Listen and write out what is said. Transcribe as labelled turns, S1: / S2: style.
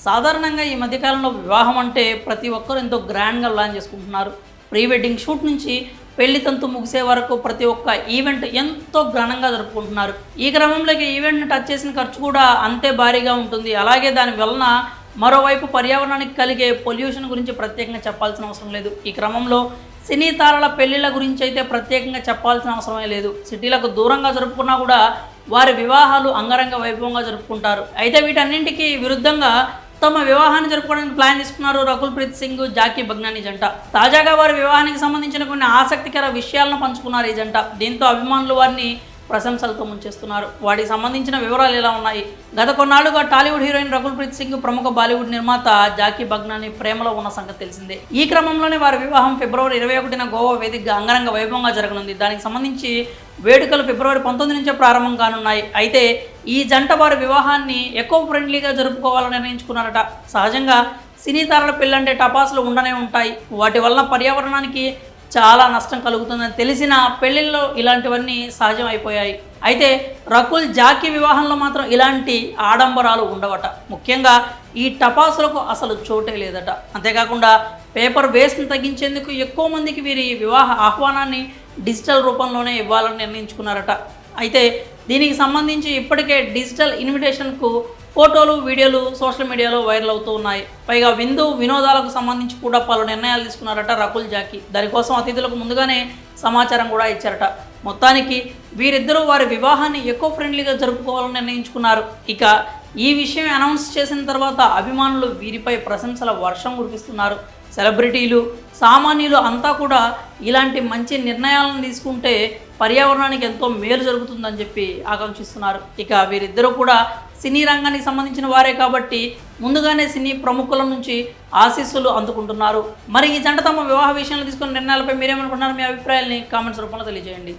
S1: సాధారణంగా ఈ మధ్యకాలంలో వివాహం అంటే ప్రతి ఒక్కరు ఎంతో గ్రాండ్గా ప్లాన్ చేసుకుంటున్నారు. ప్రీ వెడ్డింగ్ షూట్ నుంచి పెళ్లి తంతు ముగిసే వరకు ప్రతి ఒక్క ఈవెంట్ ఎంతో ఘనంగా జరుపుకుంటున్నారు. ఈ క్రమంలోకి ఈవెంట్ని టచ్ చేసిన ఖర్చు కూడా అంతే భారీగా ఉంటుంది. అలాగే దాని వలన మరోవైపు పర్యావరణానికి కలిగే పొల్యూషన్ గురించి ప్రత్యేకంగా చెప్పాల్సిన అవసరం లేదు. ఈ క్రమంలో సినీ తారల పెళ్లిళ్ళ గురించి అయితే ప్రత్యేకంగా చెప్పాల్సిన అవసరమే లేదు. సిటీలకు దూరంగా జరుపుకున్నా కూడా వారి వివాహాలు అంగరంగ వైభవంగా జరుపుకుంటారు. అయితే వీటన్నింటికి విరుద్ధంగా తమ వివాహాన్ని జరుపుకోవడానికి ప్లాన్ తీసుకున్నారు రకుల్ ప్రీత్ సింగ్, జాకీ బగ్నానీ జంట. తాజాగా వారి వివాహానికి సంబంధించిన కొన్ని ఆసక్తికర విషయాలను పంచుకున్నారు ఈ జంట. దీంతో అభిమానులు వారిని ప్రశంసలతో ముంచేస్తున్నారు. వాటికి సంబంధించిన వివరాలు ఎలా ఉన్నాయి? గత కొన్నాళ్లుగా టాలీవుడ్ హీరోయిన్ రకుల్ ప్రీత్ సింగ్, ప్రముఖ బాలీవుడ్ నిర్మాత జాకీ బగ్నానీ ప్రేమలో ఉన్న సంగతి తెలిసిందే. ఈ క్రమంలోనే వారి వివాహం ఫిబ్రవరి 21న గోవా వేదికగా అంగరంగ వైభవంగా జరగనుంది. దానికి సంబంధించి వేడుకలు ఫిబ్రవరి 19 నుంచే ప్రారంభం కానున్నాయి. అయితే ఈ జంట వారి వివాహాన్ని ఎకో ఫ్రెండ్లీగా జరుపుకోవాలని నిర్ణయించుకున్నారట. సహజంగా సినీ తారల పెళ్ళంటే టపాసులు ఉండనే ఉంటాయి. వాటి వలన పర్యావరణానికి చాలా నష్టం కలుగుతుందని తెలిసిన పెళ్లిల్లో ఇలాంటివన్నీ సహజం అయిపోయాయి. అయితే రకుల్, జాకీ వివాహంలో మాత్రం ఇలాంటి ఆడంబరాలు ఉండవట. ముఖ్యంగా ఈ టపాసులకు అసలు చోటే లేదట. అంతేకాకుండా పేపర్ వేస్ట్ని తగ్గించేందుకు ఎక్కువ మందికి వీరి వివాహ ఆహ్వానాన్ని డిజిటల్ రూపంలోనే ఇవ్వాలని నిర్ణయించుకున్నారట. అయితే దీనికి సంబంధించి ఇప్పటికే డిజిటల్ ఇన్విటేషన్కు ఫోటోలు, వీడియోలు సోషల్ మీడియాలో వైరల్ అవుతూ ఉన్నాయి. పైగా విందు వినోదాలకు సంబంధించి కూడా పలు నిర్ణయాలు తీసుకున్నారట రకుల్, జాకీ. దానికోసం అతిథులకు ముందుగానే సమాచారం కూడా ఇచ్చారట. మొత్తానికి వీరిద్దరూ వారి వివాహాన్ని ఎకో ఫ్రెండ్లీగా జరుపుకోవాలని నిర్ణయించుకున్నారు. ఇక ఈ విషయం అనౌన్స్ చేసిన తర్వాత అభిమానులు వీరిపై ప్రశంసల వర్షం కురిపిస్తున్నారు. సెలబ్రిటీలు, సామాన్యులు అంతా కూడా ఇలాంటి మంచి నిర్ణయాలను తీసుకుంటే పర్యావరణానికి ఎంతో మేలు జరుగుతుందని చెప్పి ఆకాంక్షిస్తున్నారు. ఇక వీరిద్దరూ కూడా సినీ రంగానికి సంబంధించిన వారే కాబట్టి ముందుగానే సినీ ప్రముఖుల నుంచి ఆశీస్సులు అందుకుంటున్నారు. మరి ఈ జంట తమ వివాహ విషయంలో తీసుకున్న నిర్ణయాలపై మీరేమనుకుంటున్నారు? మీ అభిప్రాయాల్ని కామెంట్స్ రూపంలో తెలియజేయండి.